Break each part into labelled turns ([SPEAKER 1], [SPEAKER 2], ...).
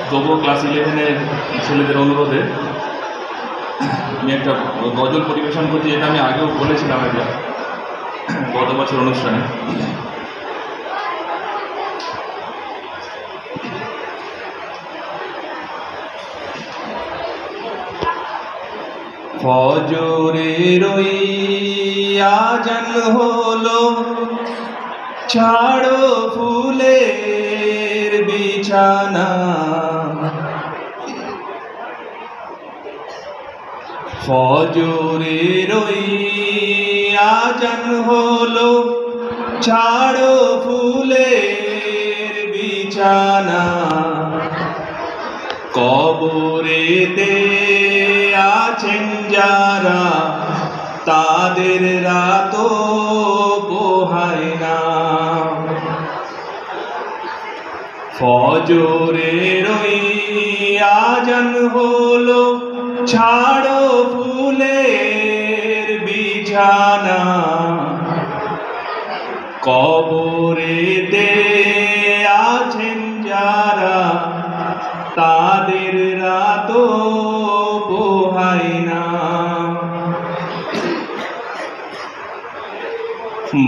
[SPEAKER 1] তবুও ক্লাস 11-এর ছেলেদের অনুরোধে আমি একটা গজল পরিবেশন করছি, যেটা আমি আগেও বলেছিলাম এটা গত বছর অনুষ্ঠানে। ফজরের ওই আজান হলো, ছাড়ো ফুলের বিছানা। ফজরের ওই আজান হলো, ছাড়ো ফুলের বিছানা। কবরেতে আছেন যারা, তাদের রাতও পোহায় না। ফজরের ওই আজান হলো, ছাড়ো ফুলের বিছানা। কবরেতে আছেন যারা, তাদের রাতও পোহায় না।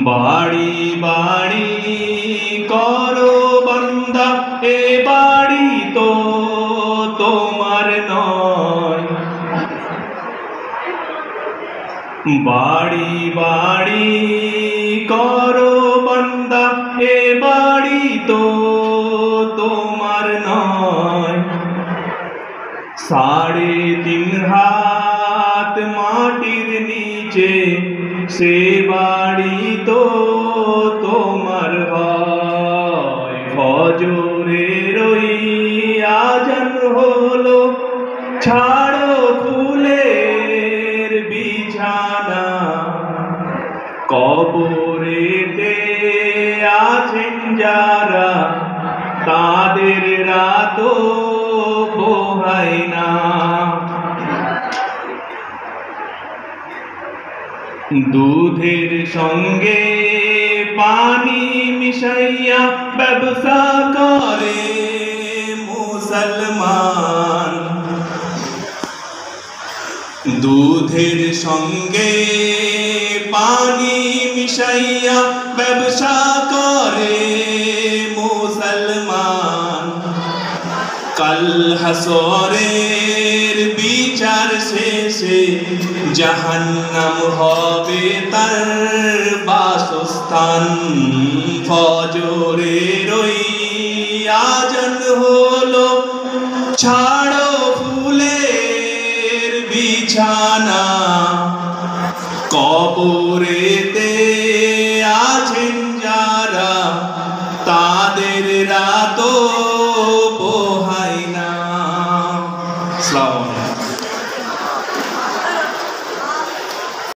[SPEAKER 1] বাড়ি বাড়ি করো বান্দা, এ বাড়ি তো তোমার নয়। বাড়ি বাড়ি করো বান্দা, এ বাড়ি তো তোমার নয়। 3.5 হাত মাটির নিচে সে বাড়ি তো তোমার হয়। ফজরের ওই আজান হলো, ছাড়ো ফুলের বিছানা। কবরেতে আছেন যারা, তাদের রাতও পোহায় না। দুধের সঙ্গে পানি মিশাইয়া ব্যবসা করে মুসলমান। দুধের সঙ্গে পানি মিশাইয়া ব্যবসা করে মুসলমান। কাল হাসরের বিচার শেষে জাহান্নাম হবে তার বাসস্থান। ফজরের ওই আজান হলো, ছাড়ো ফুলের বিছানা। কবরেতে আছেন যারা, তাদের রাতও পোহায় না। আসসালামু আলাইকুম।